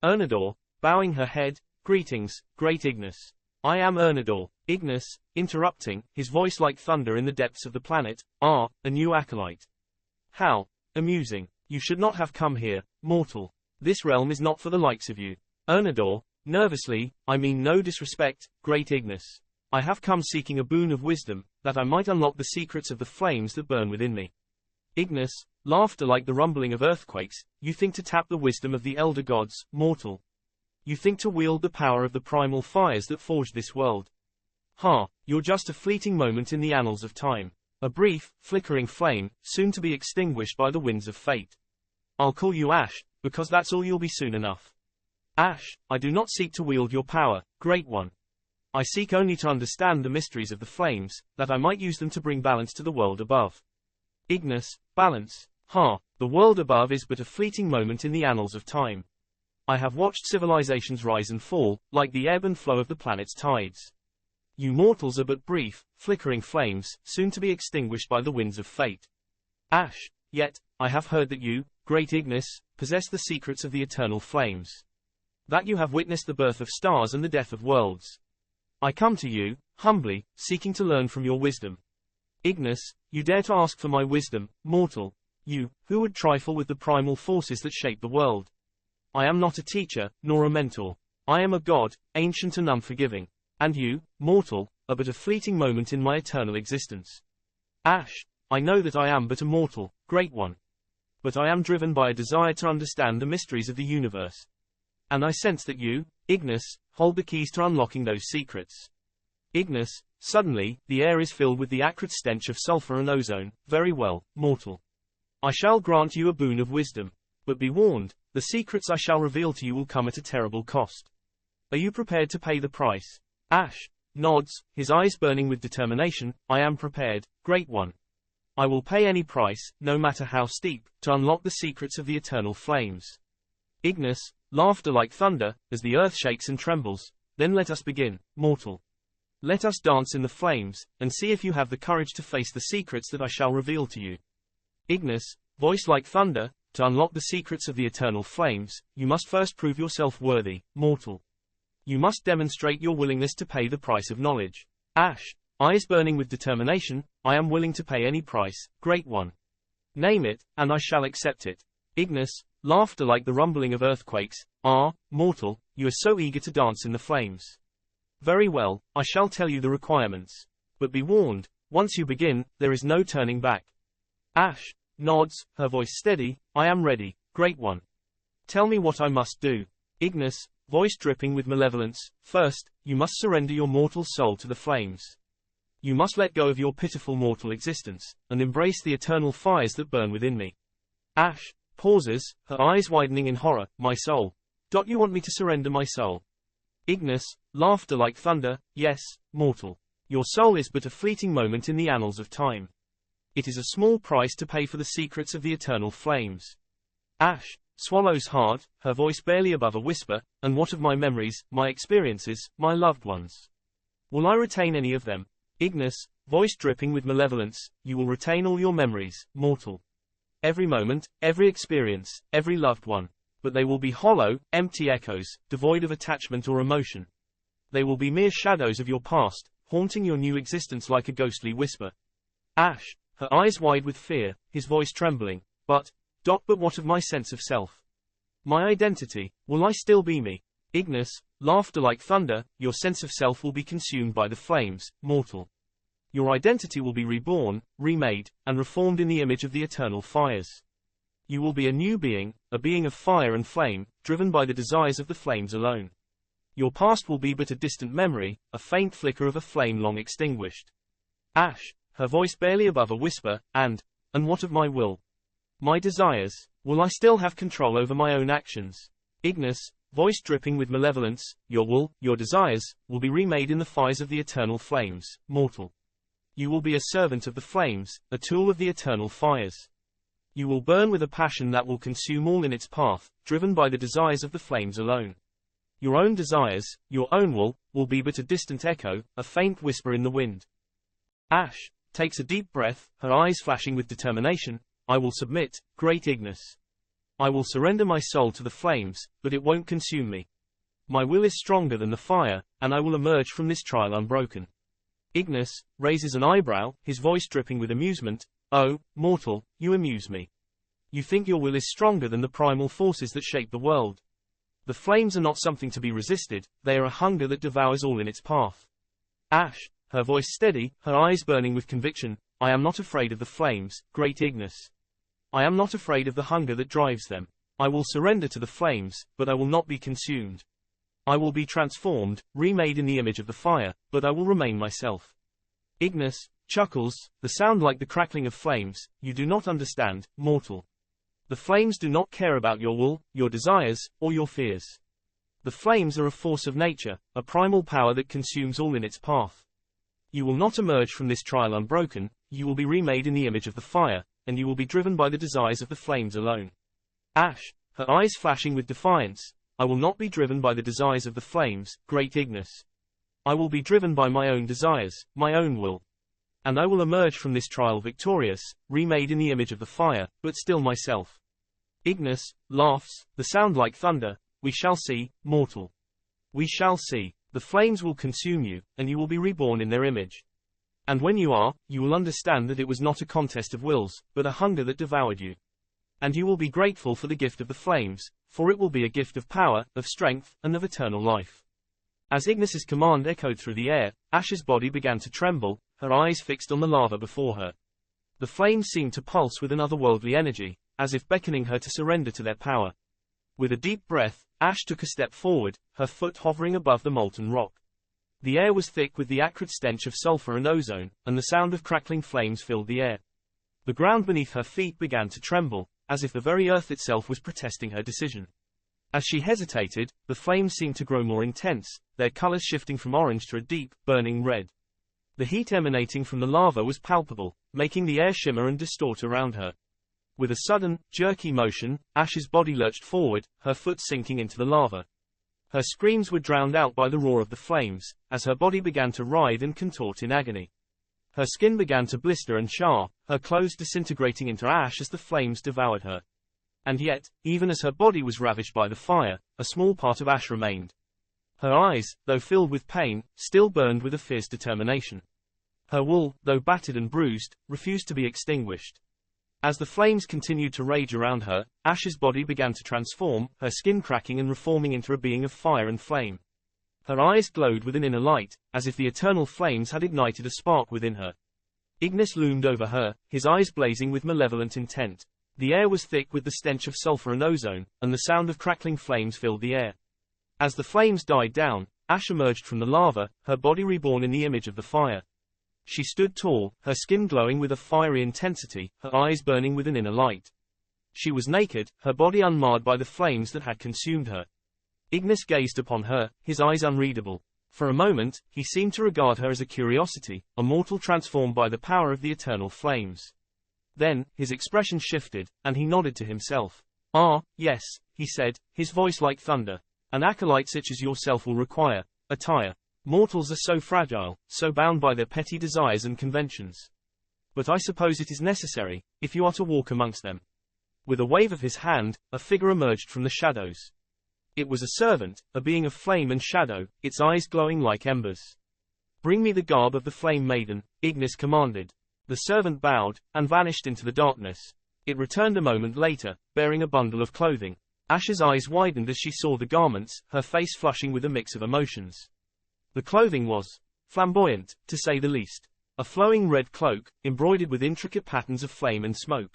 Ernador, bowing her head, greetings, great Ignis. I am Ernador. Ignis, interrupting, his voice like thunder in the depths of the planet. Ah, a new acolyte. How amusing. You should not have come here, mortal. This realm is not for the likes of you. Ernador, nervously, I mean no disrespect, great Ignis. I have come seeking a boon of wisdom, that I might unlock the secrets of the flames that burn within me. Ignis, laughter like the rumbling of earthquakes. You think to tap the wisdom of the elder gods, mortal. You think to wield the power of the primal fires that forged this world. Ha, you're just a fleeting moment in the annals of time. A brief, flickering flame, soon to be extinguished by the winds of fate. I'll call you Ash, because that's all you'll be soon enough. Ash, I do not seek to wield your power, great one. I seek only to understand the mysteries of the flames, that I might use them to bring balance to the world above. Ignis, balance. Ha, the world above is but a fleeting moment in the annals of time. I have watched civilizations rise and fall, like the ebb and flow of the planet's tides. You mortals are but brief, flickering flames, soon to be extinguished by the winds of fate. Ash, yet, I have heard that you, great Ignis, possess the secrets of the eternal flames. That you have witnessed the birth of stars and the death of worlds. I come to you, humbly, seeking to learn from your wisdom. Ignis, you dare to ask for my wisdom, mortal. You, who would trifle with the primal forces that shape the world. I am not a teacher, nor a mentor. I am a god, ancient and unforgiving. And you, mortal, are but a fleeting moment in my eternal existence. Ash, I know that I am but a mortal, great one. But I am driven by a desire to understand the mysteries of the universe. And I sense that you, Ignis, hold the keys to unlocking those secrets. Ignis, suddenly, the air is filled with the acrid stench of sulfur and ozone. Very well, mortal. I shall grant you a boon of wisdom. But be warned, the secrets I shall reveal to you will come at a terrible cost. Are you prepared to pay the price? Ash nods, his eyes burning with determination. I am prepared, great one. I will pay any price, no matter how steep, to unlock the secrets of the eternal flames. Ignis, laughter like thunder, as the earth shakes and trembles. Then let us begin, mortal. Let us dance in the flames, and see if you have the courage to face the secrets that I shall reveal to you. Ignis, voice like thunder, to unlock the secrets of the eternal flames, you must first prove yourself worthy, mortal. You must demonstrate your willingness to pay the price of knowledge. Ash, eyes burning with determination, I am willing to pay any price, great one. Name it, and I shall accept it. Ignis, laughter like the rumbling of earthquakes. Ah, mortal, you are so eager to dance in the flames. Very well, I shall tell you the requirements. But be warned, once you begin, there is no turning back. Ash nods, her voice steady. I am ready, great one. Tell me what I must do. Ignis, voice dripping with malevolence. First, you must surrender your mortal soul to the flames. You must let go of your pitiful mortal existence, and embrace the eternal fires that burn within me. Ash pauses, her eyes widening in horror. My soul. You want me to surrender my soul? Ignis, laughter like thunder. Yes, mortal. Your soul is but a fleeting moment in the annals of time. It is a small price to pay for the secrets of the eternal flames. Ash swallows hard, her voice barely above a whisper. And what of my memories, my experiences, my loved ones? Will I retain any of them? Ignis, voice dripping with malevolence. You will retain all your memories, mortal. Every moment, every experience, every loved one. But they will be hollow, empty echoes, devoid of attachment or emotion. They will be mere shadows of your past, haunting your new existence like a ghostly whisper. Ash, her eyes wide with fear, his voice trembling. But what of my sense of self? My identity, will I still be me? Ignis, laughter like thunder. Your sense of self will be consumed by the flames, mortal. Your identity will be reborn, remade, and reformed in the image of the eternal fires. You will be a new being, a being of fire and flame, driven by the desires of the flames alone. Your past will be but a distant memory, a faint flicker of a flame long extinguished. Ash, her voice barely above a whisper. And what of my will? My desires, will I still have control over my own actions? Ignis, voice dripping with malevolence. Your will, your desires, will be remade in the fires of the eternal flames, mortal. You will be a servant of the flames, a tool of the eternal fires. You will burn with a passion that will consume all in its path, driven by the desires of the flames alone. Your own desires, your own will be but a distant echo, a faint whisper in the wind. Ash takes a deep breath, her eyes flashing with determination. I will submit, great Ignis. I will surrender my soul to the flames, but it won't consume me. My will is stronger than the fire, and I will emerge from this trial unbroken. Ignis raises an eyebrow, his voice dripping with amusement. Oh, mortal, you amuse me. You think your will is stronger than the primal forces that shape the world. The flames are not something to be resisted, they are a hunger that devours all in its path. Ash, her voice steady, her eyes burning with conviction, I am not afraid of the flames, great Ignis. I am not afraid of the hunger that drives them. I will surrender to the flames, but I will not be consumed. I will be transformed, remade in the image of the fire, but I will remain myself. Ignis chuckles, the sound like the crackling of flames. You do not understand, mortal. The flames do not care about your will, your desires, or your fears. The flames are a force of nature, a primal power that consumes all in its path. You will not emerge from this trial unbroken, you will be remade in the image of the fire, and you will be driven by the desires of the flames alone. Ash, her eyes flashing with defiance, I will not be driven by the desires of the flames, great Ignis. I will be driven by my own desires, my own will. And I will emerge from this trial victorious, remade in the image of the fire, but still myself. Ignis laughs, the sound like thunder. We shall see, mortal. We shall see. The flames will consume you, and you will be reborn in their image. And when you are, you will understand that it was not a contest of wills, but a hunger that devoured you. And you will be grateful for the gift of the flames, for it will be a gift of power, of strength, and of eternal life. As Ignis's command echoed through the air, Ash's body began to tremble, her eyes fixed on the lava before her. The flames seemed to pulse with an otherworldly energy, as if beckoning her to surrender to their power. With a deep breath, Ash took a step forward, her foot hovering above the molten rock. The air was thick with the acrid stench of sulfur and ozone, and the sound of crackling flames filled the air. The ground beneath her feet began to tremble, as if the very earth itself was protesting her decision. As she hesitated, the flames seemed to grow more intense, their colors shifting from orange to a deep, burning red. The heat emanating from the lava was palpable, making the air shimmer and distort around her. With a sudden, jerky motion, Ash's body lurched forward, her foot sinking into the lava. Her screams were drowned out by the roar of the flames, as her body began to writhe and contort in agony. Her skin began to blister and char, her clothes disintegrating into ash as the flames devoured her. And yet, even as her body was ravished by the fire, a small part of Ash remained. Her eyes, though filled with pain, still burned with a fierce determination. Her wool, though battered and bruised, refused to be extinguished. As the flames continued to rage around her, Ash's body began to transform, her skin cracking and reforming into a being of fire and flame. Her eyes glowed with an inner light, as if the eternal flames had ignited a spark within her. Ignis loomed over her, his eyes blazing with malevolent intent. The air was thick with the stench of sulfur and ozone, and the sound of crackling flames filled the air. As the flames died down, Ash emerged from the lava, her body reborn in the image of the fire. She stood tall, her skin glowing with a fiery intensity, her eyes burning with an inner light. She was naked, her body unmarred by the flames that had consumed her. Ignis gazed upon her, his eyes unreadable. For a moment, he seemed to regard her as a curiosity, a mortal transformed by the power of the eternal flames. Then, his expression shifted, and he nodded to himself. Ah, yes, he said, his voice like thunder. An acolyte such as yourself will require attire. Mortals are so fragile, so bound by their petty desires and conventions. But I suppose it is necessary, if you are to walk amongst them. With a wave of his hand, a figure emerged from the shadows. It was a servant, a being of flame and shadow, its eyes glowing like embers. Bring me the garb of the flame maiden, Ignis commanded. The servant bowed, and vanished into the darkness. It returned a moment later, bearing a bundle of clothing. Ash's eyes widened as she saw the garments, her face flushing with a mix of emotions. The clothing was flamboyant, to say the least. A flowing red cloak, embroidered with intricate patterns of flame and smoke.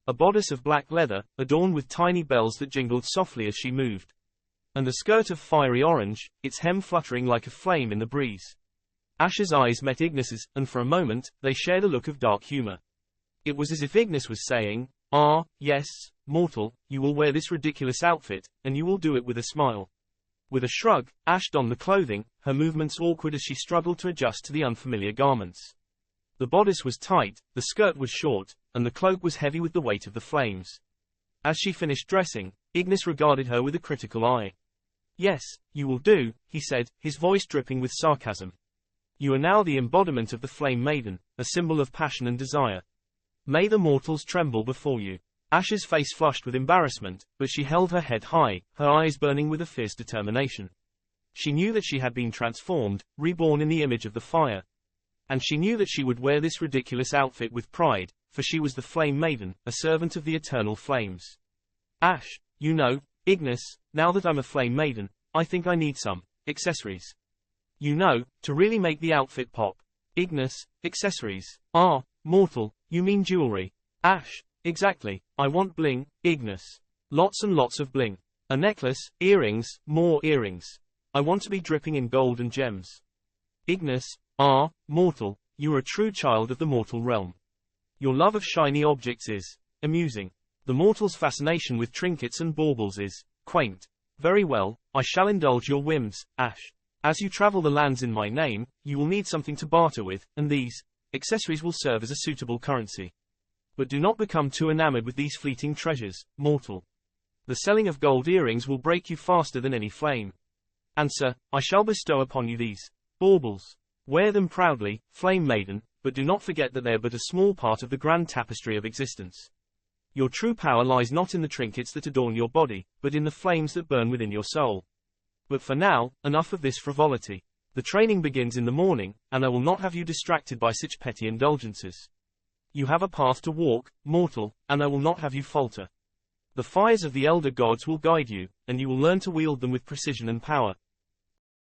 A bodice of black leather, adorned with tiny bells that jingled softly as she moved. And a skirt of fiery orange, its hem fluttering like a flame in the breeze. Ash's eyes met Ignis's, and for a moment, they shared a look of dark humor. It was as if Ignis was saying, "Ah, yes, mortal, you will wear this ridiculous outfit, and you will do it with a smile." With a shrug, Ash donned the clothing, her movements awkward as she struggled to adjust to the unfamiliar garments. The bodice was tight, the skirt was short, and the cloak was heavy with the weight of the flames. As she finished dressing, Ignis regarded her with a critical eye. "Yes, you will do," he said, his voice dripping with sarcasm. "You are now the embodiment of the flame maiden, a symbol of passion and desire. May the mortals tremble before you." Ash's face flushed with embarrassment, but she held her head high, her eyes burning with a fierce determination. She knew that she had been transformed, reborn in the image of the fire. And she knew that she would wear this ridiculous outfit with pride, for she was the Flame Maiden, a servant of the eternal flames. Ash, you know, Ignis, now that I'm a Flame Maiden, I think I need some accessories. You know, to really make the outfit pop. Ignis, accessories. Ah, mortal, you mean jewelry. Ash, exactly, I want bling, Ignis. Lots and lots of bling. A necklace, earrings, more earrings. I want to be dripping in gold and gems. Ignis, ah, mortal, you are a true child of the mortal realm. Your love of shiny objects is amusing. The mortal's fascination with trinkets and baubles is quaint. Very well, I shall indulge your whims, Ash. As you travel the lands in my name, you will need something to barter with, and these accessories will serve as a suitable currency. But do not become too enamored with these fleeting treasures, mortal. The selling of gold earrings will break you faster than any flame. Answer, I shall bestow upon you these baubles. Wear them proudly, Flame Maiden, but do not forget that they are but a small part of the grand tapestry of existence. Your true power lies not in the trinkets that adorn your body, but in the flames that burn within your soul. But for now, enough of this frivolity. The training begins in the morning, and I will not have you distracted by such petty indulgences. You have a path to walk, mortal, and I will not have you falter. The fires of the elder gods will guide you, and you will learn to wield them with precision and power.